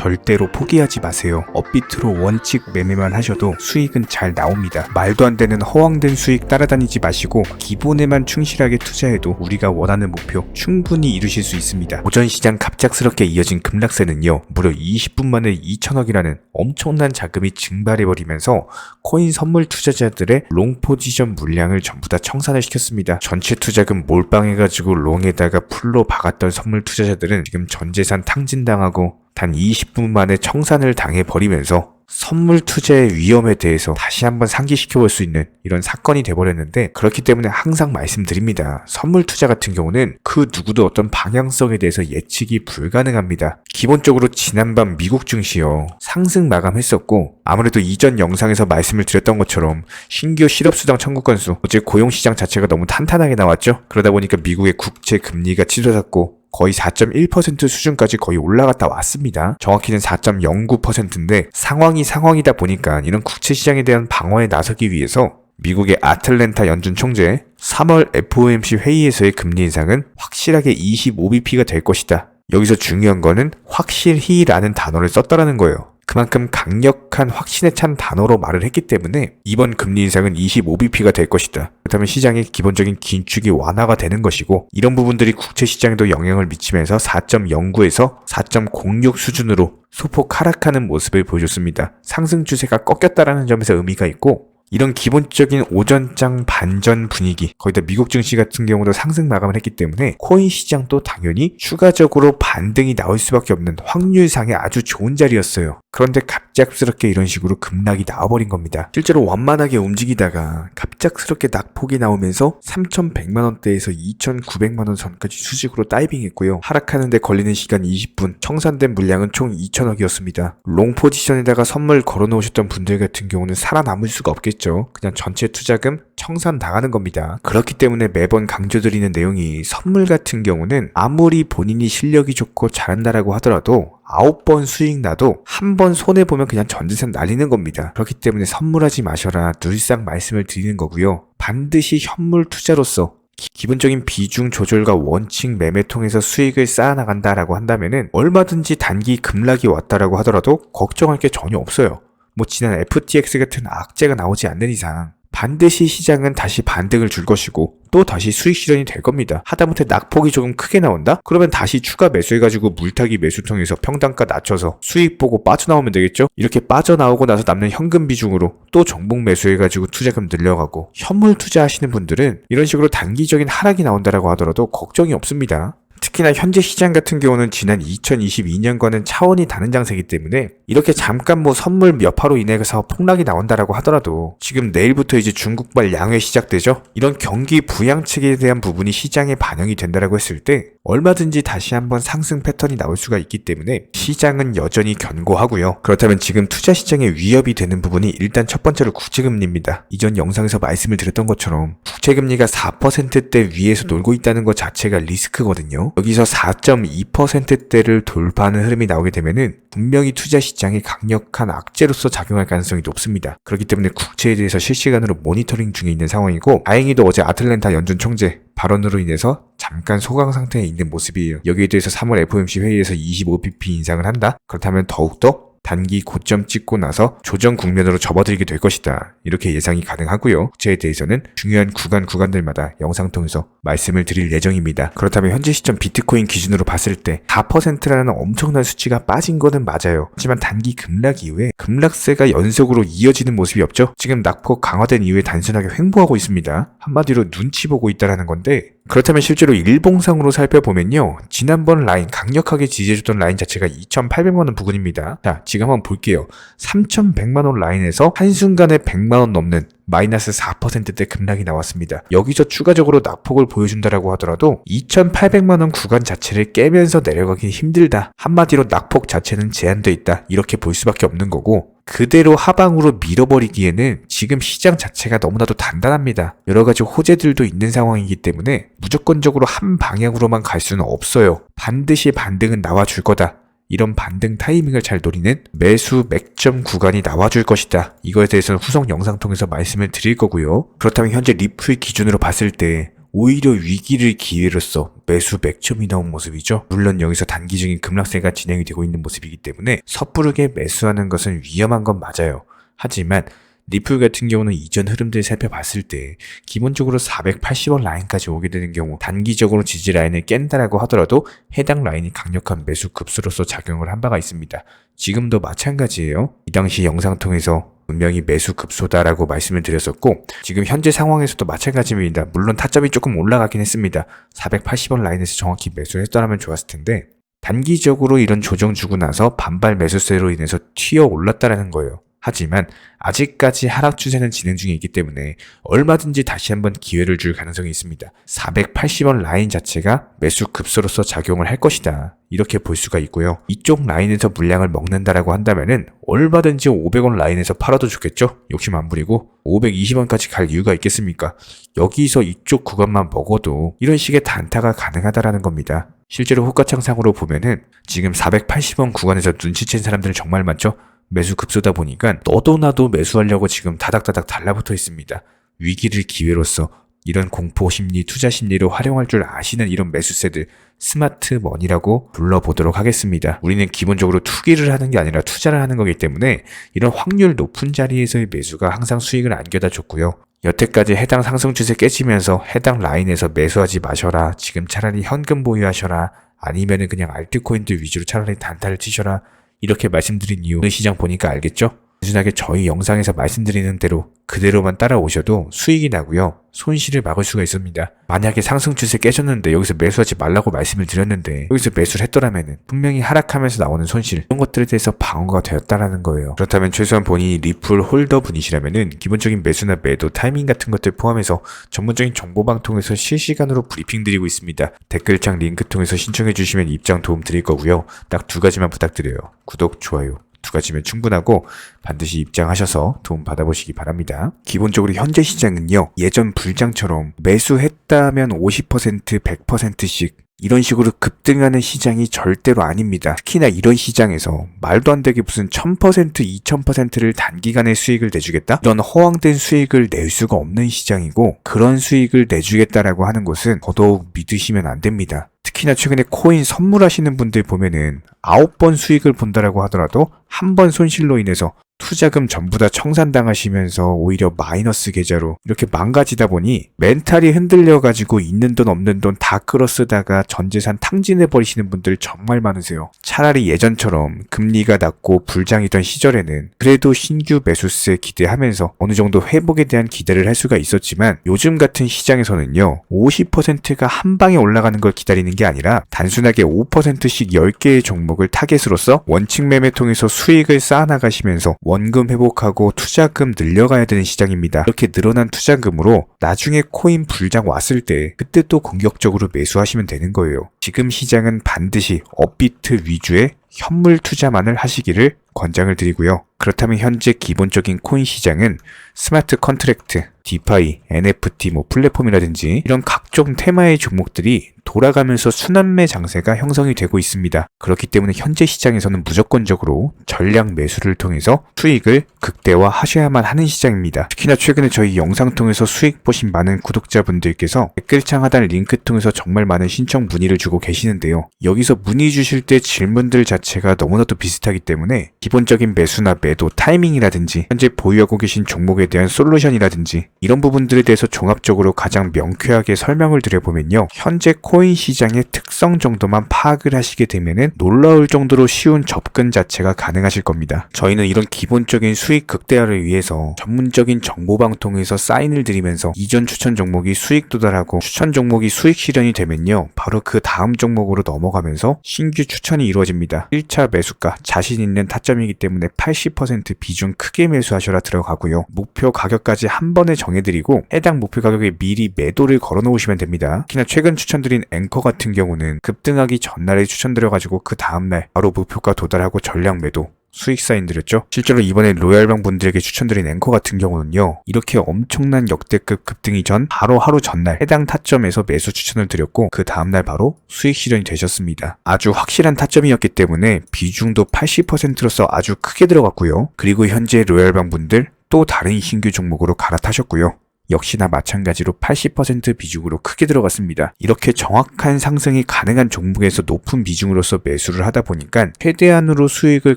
절대로 포기하지 마세요. 업비트로 원칙 매매만 하셔도 수익은 잘 나옵니다. 말도 안 되는 허황된 수익 따라다니지 마시고 기본에만 충실하게 투자해도 우리가 원하는 목표 충분히 이루실 수 있습니다. 오전 시장 갑작스럽게 이어진 급락세는요, 무려 20분 만에 2천억이라는 엄청난 자금이 증발해버리면서 코인 선물 투자자들의 롱 포지션 물량을 전부 다 청산을 시켰습니다. 전체 투자금 몰빵해가지고 롱에다가 풀로 박았던 선물 투자자들은 지금 전재산 탕진당하고 단 20분 만에 청산을 당해버리면서 선물 투자의 위험에 대해서 다시 한번 상기시켜볼 수 있는 이런 사건이 돼버렸는데, 그렇기 때문에 항상 말씀드립니다. 선물 투자 같은 경우는 그 누구도 어떤 방향성에 대해서 예측이 불가능합니다. 기본적으로 지난밤 미국 증시요, 상승 마감했었고, 아무래도 이전 영상에서 말씀을 드렸던 것처럼 신규 실업수당 청구 건수, 어제 고용시장 자체가 너무 탄탄하게 나왔죠. 그러다 보니까 미국의 국채 금리가 치솟았고 거의 4.1% 수준까지 거의 올라갔다 왔습니다. 정확히는 4.09%인데 상황이다 보니까 이런 국채 시장에 대한 방어에 나서기 위해서 미국의 아틀랜타 연준 총재 3월 FOMC 회의에서의 금리 인상은 확실하게 25bp가 될 것이다. 여기서 중요한 거는 확실히라는 단어를 썼다라는 거예요. 그만큼 강력한 확신에 찬 단어로 말을 했기 때문에 이번 금리 인상은 25bp가 될 것이다. 그렇다면 시장의 기본적인 긴축이 완화가 되는 것이고, 이런 부분들이 국채 시장에도 영향을 미치면서 4.09에서 4.06 수준으로 소폭 하락하는 모습을 보여줬습니다. 상승 추세가 꺾였다라는 점에서 의미가 있고, 이런 기본적인 오전장 반전 분위기, 거기다 미국 증시 같은 경우도 상승 마감을 했기 때문에 코인 시장도 당연히 추가적으로 반등이 나올 수밖에 없는 확률상의 아주 좋은 자리였어요. 그런데 갑작스럽게 이런 식으로 급락이 나와버린 겁니다. 실제로 완만하게 움직이다가 갑작스럽게 낙폭이 나오면서 3,100만원대에서 2,900만원 선까지 수직으로 다이빙했고요. 하락하는데 걸리는 시간 20분, 청산된 물량은 총 2천억이었습니다. 롱 포지션에다가 선물 걸어놓으셨던 분들 같은 경우는 살아남을 수가 없겠죠. 그냥 전체 투자금 청산 당하는 겁니다. 그렇기 때문에 매번 강조드리는 내용이, 선물 같은 경우는 아무리 본인이 실력이 좋고 잘한다라고 하더라도 9번 수익 나도 한 번 손해보면 그냥 전재산 날리는 겁니다. 그렇기 때문에 선물하지 마셔라 늘상 말씀을 드리는 거고요. 반드시 현물 투자로서 기본적인 비중 조절과 원칙 매매 통해서 수익을 쌓아나간다라고 한다면은 얼마든지 단기 급락이 왔다라고 하더라도 걱정할 게 전혀 없어요. 지난 FTX 같은 악재가 나오지 않는 이상 반드시 시장은 다시 반등을 줄 것이고 또 다시 수익 실현이 될 겁니다. 하다못해 낙폭이 조금 크게 나온다? 그러면 다시 추가 매수해가지고 물타기 매수 통해서 평단가 낮춰서 수익 보고 빠져나오면 되겠죠? 이렇게 빠져나오고 나서 남는 현금 비중으로 또 종목 매수해가지고 투자금 늘려가고, 현물 투자하시는 분들은 이런 식으로 단기적인 하락이 나온다라고 하더라도 걱정이 없습니다. 특히나 현재 시장 같은 경우는 지난 2022년과는 차원이 다른 장세이기 때문에 이렇게 잠깐 선물 여파로 인해서 폭락이 나온다라고 하더라도 지금 내일부터 이제 중국발 양회 시작되죠? 이런 경기 부양책에 대한 부분이 시장에 반영이 된다라고 했을 때 얼마든지 다시 한번 상승 패턴이 나올 수가 있기 때문에 시장은 여전히 견고하고요. 그렇다면 지금 투자 시장에 위협이 되는 부분이 일단 첫 번째로 국채금리입니다. 이전 영상에서 말씀을 드렸던 것처럼 국채금리가 4%대 위에서 놀고 있다는 것 자체가 리스크거든요. 여기서 4.2%대를 돌파하는 흐름이 나오게 되면은 분명히 투자 시장에 강력한 악재로서 작용할 가능성이 높습니다. 그렇기 때문에 국채에 대해서 실시간으로 모니터링 중에 있는 상황이고, 다행히도 어제 아틀랜타 연준 총재 발언으로 인해서 잠깐 소강 상태에 있는 모습이에요. 여기에 대해서 3월 FOMC 회의에서 25bp 인상을 한다? 그렇다면 더욱더 단기 고점 찍고 나서 조정 국면으로 접어들게 될 것이다. 이렇게 예상이 가능하고요. 국채에 대해서는 중요한 구간들마다 영상 통해서 말씀을 드릴 예정입니다. 그렇다면 현재 시점 비트코인 기준으로 봤을 때 4%라는 엄청난 수치가 빠진 거는 맞아요. 하지만 단기 급락 이후에 급락세가 연속으로 이어지는 모습이 없죠. 지금 낙폭 강화된 이후에 단순하게 횡보하고 있습니다. 한마디로 눈치 보고 있다라는 건데, 그렇다면 실제로 일봉상으로 살펴보면요, 지난번 라인, 강력하게 지지해줬던 라인 자체가 2,800만원 부근입니다. 자, 지금 한번 볼게요. 3,100만원 라인에서 한순간에 100만원 넘는 마이너스 4%대 급락이 나왔습니다. 여기서 추가적으로 낙폭을 보여준다라고 하더라도 2,800만원 구간 자체를 깨면서 내려가기 힘들다. 한마디로 낙폭 자체는 제한돼 있다. 이렇게 볼 수밖에 없는 거고, 그대로 하방으로 밀어버리기에는 지금 시장 자체가 너무나도 단단합니다. 여러가지 호재들도 있는 상황이기 때문에 무조건적으로 한 방향으로만 갈 수는 없어요. 반드시 반등은 나와줄 거다. 이런 반등 타이밍을 잘 노리는 매수 맥점 구간이 나와줄 것이다. 이거에 대해서는 후속 영상 통해서 말씀을 드릴 거고요. 그렇다면 현재 리플 기준으로 봤을 때 오히려 위기를 기회로써 매수 맥점이 나온 모습이죠. 물론 여기서 단기적인 급락세가 진행이 되고 있는 모습이기 때문에 섣부르게 매수하는 것은 위험한 건 맞아요. 하지만 리플 같은 경우는 이전 흐름들 살펴봤을 때 기본적으로 480원 라인까지 오게 되는 경우 단기적으로 지지 라인을 깬다라고 하더라도 해당 라인이 강력한 매수 급수로서 작용을 한 바가 있습니다. 지금도 마찬가지예요. 이 당시 영상 통해서 분명히 매수 급소다라고 말씀을 드렸었고 지금 현재 상황에서도 마찬가지입니다. 물론 타점이 조금 올라가긴 했습니다. 480원 라인에서 정확히 매수를 했더라면 좋았을 텐데 단기적으로 이런 조정 주고 나서 반발 매수세로 인해서 튀어 올랐다라는 거예요. 하지만 아직까지 하락 추세는 진행 중에 있기 때문에 얼마든지 다시 한번 기회를 줄 가능성이 있습니다. 480원 라인 자체가 매수 급소로서 작용을 할 것이다. 이렇게 볼 수가 있고요. 이쪽 라인에서 물량을 먹는다라고 한다면은 얼마든지 500원 라인에서 팔아도 좋겠죠? 욕심 안 부리고 520원까지 갈 이유가 있겠습니까? 여기서 이쪽 구간만 먹어도 이런 식의 단타가 가능하다라는 겁니다. 실제로 호가창상으로 보면은 지금 480원 구간에서 눈치챈 사람들 정말 많죠? 매수 급소다 보니까 너도 나도 매수하려고 지금 다닥다닥 달라붙어 있습니다. 위기를 기회로서 이런 공포 심리, 투자 심리로 활용할 줄 아시는 이런 매수세들 스마트 머니라고 불러보도록 하겠습니다. 우리는 기본적으로 투기를 하는 게 아니라 투자를 하는 거기 때문에 이런 확률 높은 자리에서의 매수가 항상 수익을 안겨다 줬고요. 여태까지 해당 상승 추세 깨지면서 해당 라인에서 매수하지 마셔라. 지금 차라리 현금 보유하셔라. 아니면은 그냥 알트코인들 위주로 차라리 단타를 치셔라. 이렇게 말씀드린 이유, 시장 보니까 알겠죠? 단순하게 저희 영상에서 말씀드리는 대로 그대로만 따라오셔도 수익이 나고요. 손실을 막을 수가 있습니다. 만약에 상승 추세 깨졌는데 여기서 매수하지 말라고 말씀을 드렸는데 여기서 매수를 했더라면은 분명히 하락하면서 나오는 손실 이런 것들에 대해서 방어가 되었다라는 거예요. 그렇다면 최소한 본인이 리플 홀더 분이시라면은 기본적인 매수나 매도 타이밍 같은 것들 포함해서 전문적인 정보방 통해서 실시간으로 브리핑 드리고 있습니다. 댓글창 링크 통해서 신청해 주시면 입장 도움 드릴 거고요. 딱 두 가지만 부탁드려요. 구독, 좋아요. 두 가지면 충분하고 반드시 입장하셔서 도움 받아보시기 바랍니다. 기본적으로 현재 시장은요. 예전 불장처럼 매수했다면 50%, 100%씩 이런 식으로 급등하는 시장이 절대로 아닙니다. 특히나 이런 시장에서 말도 안 되게 무슨 1000%, 2000%를 단기간에 수익을 내주겠다? 이런 허황된 수익을 낼 수가 없는 시장이고 그런 수익을 내주겠다라고 하는 것은 더더욱 믿으시면 안 됩니다. 특히나 최근에 코인 선물하시는 분들 보면은 9번 수익을 본다라고 하더라도 한 번 손실로 인해서 투자금 전부 다 청산당하시면서 오히려 마이너스 계좌로 이렇게 망가지다 보니 멘탈이 흔들려가지고 있는 돈 없는 돈 다 끌어쓰다가 전재산 탕진해버리시는 분들 정말 많으세요. 차라리 예전처럼 금리가 낮고 불장이던 시절에는 그래도 신규 매수세 기대하면서 어느 정도 회복에 대한 기대를 할 수가 있었지만 요즘 같은 시장에서는요 50%가 한 방에 올라가는 걸 기다리는 게 아니라 단순하게 5%씩 10개의 종목을 타겟으로서 원칙 매매 통해서 수익을 쌓아나가시면서 원금 회복하고 투자금 늘려가야 되는 시장입니다. 이렇게 늘어난 투자금으로 나중에 코인 불장 왔을 때 그때 또 공격적으로 매수하시면 되는 거예요. 지금 시장은 반드시 업비트 위주의 현물 투자만을 하시기를 권장을 드리고요. 그렇다면 현재 기본적인 코인 시장은 스마트 컨트랙트, 디파이, NFT, 플랫폼이라든지 이런 각종 테마의 종목들이 돌아가면서 순환매 장세가 형성이 되고 있습니다. 그렇기 때문에 현재 시장에서는 무조건적으로 전량 매수를 통해서 수익을 극대화하셔야만 하는 시장입니다. 특히나 최근에 저희 영상 통해서 수익 보신 많은 구독자분들께서 댓글창 하단 링크 통해서 정말 많은 신청 문의를 주고 계시는데요. 여기서 문의 주실 때 질문들 자체가 너무나도 비슷하기 때문에 기본적인 매수나 매도 타이밍이라든지 현재 보유하고 계신 종목에 대한 솔루션이라든지 이런 부분들에 대해서 종합적으로 가장 명쾌하게 설명을 드려보면요. 현재 코인 시장의 특성 정도만 파악을 하시게 되면은 놀라울 정도로 쉬운 접근 자체가 가능하실 겁니다. 저희는 이런 기본적인 수익 극대화를 위해서 전문적인 정보방 통해서 사인을 드리면서 이전 추천 종목이 수익 도달하고 추천 종목이 수익 실현이 되면요. 바로 그 다음 종목으로 넘어가면서 신규 추천이 이루어집니다. 1차 매수가 자신 있는 타점이기 때문에 80% 비중 크게 매수하셔라 들어가고요. 목표 가격까지 한 번에 정해드리고 해당 목표 가격에 미리 매도를 걸어 놓으시면 됩니다. 특히나 최근 추천드린 앵커 같은 경우는 급등하기 전날에 추천드려가지고 그 다음날 바로 목표가 도달하고 전량 매도 수익 사인 드렸죠. 실제로 이번에 로얄방 분들에게 추천드린 앵커 같은 경우는요. 이렇게 엄청난 역대급 급등이 전 바로 하루 전날 해당 타점에서 매수 추천을 드렸고 그 다음날 바로 수익 실현이 되셨습니다. 아주 확실한 타점이었기 때문에 비중도 80%로서 아주 크게 들어갔고요. 그리고 현재 로얄방 분들 또 다른 신규 종목으로 갈아타셨고요. 역시나 마찬가지로 80% 비중으로 크게 들어갔습니다. 이렇게 정확한 상승이 가능한 종목에서 높은 비중으로서 매수를 하다 보니까 최대한으로 수익을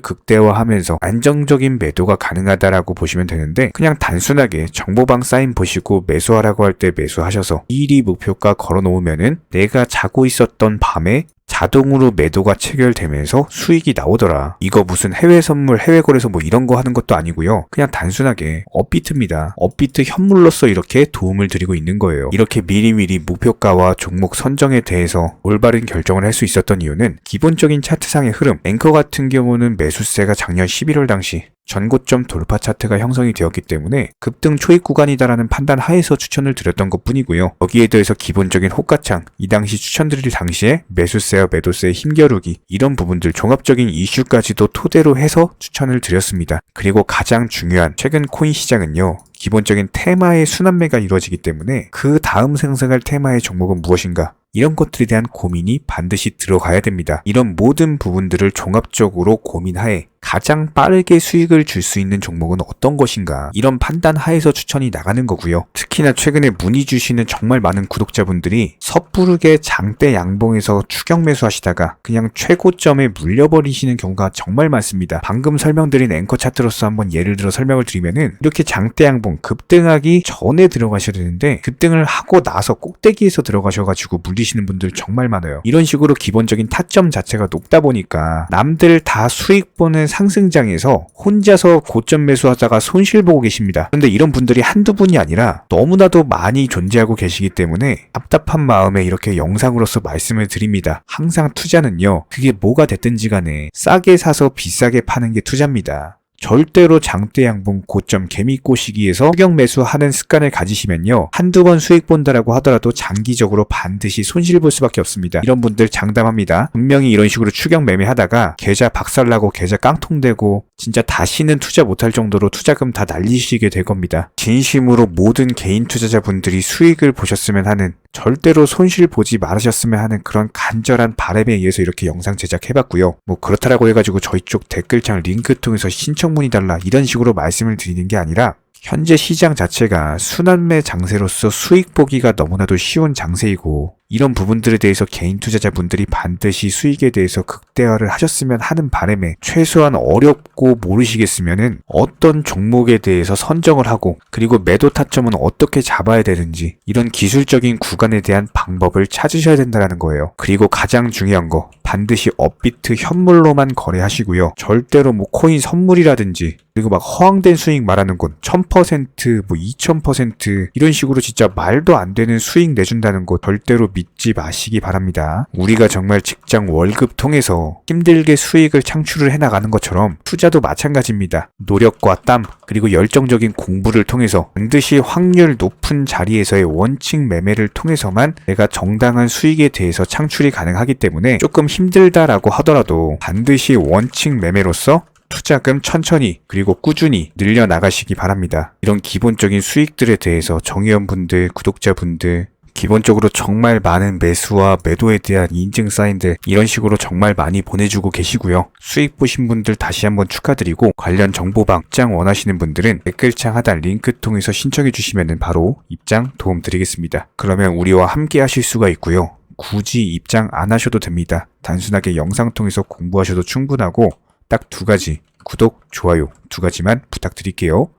극대화하면서 안정적인 매도가 가능하다라고 보시면 되는데, 그냥 단순하게 정보방 사인 보시고 매수하라고 할 때 매수하셔서 일이 목표가 걸어 놓으면은 내가 자고 있었던 밤에 자동으로 매도가 체결되면서 수익이 나오더라. 이거 무슨 해외 선물, 해외 거래소 뭐 이런 거 하는 것도 아니고요. 그냥 단순하게 업비트입니다. 업비트 현물로서 이렇게 도움을 드리고 있는 거예요. 이렇게 미리미리 목표가와 종목 선정에 대해서 올바른 결정을 할 수 있었던 이유는 기본적인 차트상의 흐름, 앵커 같은 경우는 매수세가 작년 11월 당시 전고점 돌파 차트가 형성이 되었기 때문에 급등 초입 구간이다라는 판단 하에서 추천을 드렸던 것 뿐이고요. 여기에 더해서 기본적인 호가창, 이 당시 추천드릴 당시에 매수세와 매도세의 힘겨루기, 이런 부분들 종합적인 이슈까지도 토대로 해서 추천을 드렸습니다. 그리고 가장 중요한 최근 코인 시장은요, 기본적인 테마의 순환매가 이루어지기 때문에 그 다음 생성할 테마의 종목은 무엇인가, 이런 것들에 대한 고민이 반드시 들어가야 됩니다. 이런 모든 부분들을 종합적으로 고민하에 가장 빠르게 수익을 줄 수 있는 종목은 어떤 것인가, 이런 판단 하에서 추천이 나가는 거고요. 특히나 최근에 문의 주시는 정말 많은 구독자분들이 섣부르게 장대 양봉에서 추격 매수하시다가 그냥 최고점에 물려버리시는 경우가 정말 많습니다. 방금 설명드린 앵커 차트로서 한번 예를 들어 설명을 드리면은, 이렇게 장대 양봉 급등하기 전에 들어가셔야 되는데 급등을 하고 나서 꼭대기에서 들어가셔가지고 물리시는 분들 정말 많아요. 이런 식으로 기본적인 타점 자체가 높다 보니까 남들 다 수익 보는 상승장에서 혼자서 고점 매수하다가 손실 보고 계십니다. 그런데 이런 분들이 한두 분이 아니라 너무나도 많이 존재하고 계시기 때문에 답답한 마음에 이렇게 영상으로서 말씀을 드립니다. 항상 투자는요, 그게 뭐가 됐든지 간에 싸게 사서 비싸게 파는 게 투자입니다. 절대로 장대 양봉 고점 개미 꼬시기에서 추격 매수하는 습관을 가지시면요, 한두 번 수익 본다라고 하더라도 장기적으로 반드시 손실 볼 수밖에 없습니다. 이런 분들 장담합니다. 분명히 이런 식으로 추격 매매하다가 계좌 박살나고 계좌 깡통되고 진짜 다시는 투자 못할 정도로 투자금 다 날리시게 될 겁니다. 진심으로 모든 개인 투자자분들이 수익을 보셨으면 하는, 절대로 손실 보지 말으셨으면 하는 그런 간절한 바람에 의해서 이렇게 영상 제작해봤고요. 뭐 그렇다라고 해가지고 저희 쪽 댓글창 링크 통해서 신청문의 달라 이런 식으로 말씀을 드리는 게 아니라, 현재 시장 자체가 순환매 장세로서 수익 보기가 너무나도 쉬운 장세이고, 이런 부분들에 대해서 개인 투자자분들이 반드시 수익에 대해서 극대화를 하셨으면 하는 바람에, 최소한 어렵고 모르시겠으면은 어떤 종목에 대해서 선정을 하고, 그리고 매도 타점은 어떻게 잡아야 되는지, 이런 기술적인 구간에 대한 방법을 찾으셔야 된다는 거예요. 그리고 가장 중요한 거, 반드시 업비트 현물로만 거래하시고요. 절대로 뭐 코인 선물이라든지, 그리고 막 허황된 수익 말하는 건 1000%, 뭐 2000% 이런 식으로 진짜 말도 안 되는 수익 내준다는 거 절대로 믿지 마시기 바랍니다. 우리가 정말 직장 월급 통해서 힘들게 수익을 창출을 해나가는 것처럼 투자도 마찬가지입니다. 노력과 땀, 그리고 열정적인 공부를 통해서 반드시 확률 높은 자리에서의 원칙 매매를 통해서만 내가 정당한 수익에 대해서 창출이 가능하기 때문에, 조금 힘들다라고 하더라도 반드시 원칙 매매로서 투자금 천천히 그리고 꾸준히 늘려나가시기 바랍니다. 이런 기본적인 수익들에 대해서 정의원분들, 구독자분들, 기본적으로 정말 많은 매수와 매도에 대한 인증 사인들 이런 식으로 정말 많이 보내주고 계시고요. 수익 보신 분들 다시 한번 축하드리고, 관련 정보방 입장 원하시는 분들은 댓글창 하단 링크 통해서 신청해 주시면 바로 입장 도움 드리겠습니다. 그러면 우리와 함께 하실 수가 있고요. 굳이 입장 안 하셔도 됩니다. 단순하게 영상 통해서 공부하셔도 충분하고, 딱 두 가지, 구독, 좋아요 두 가지만 부탁드릴게요.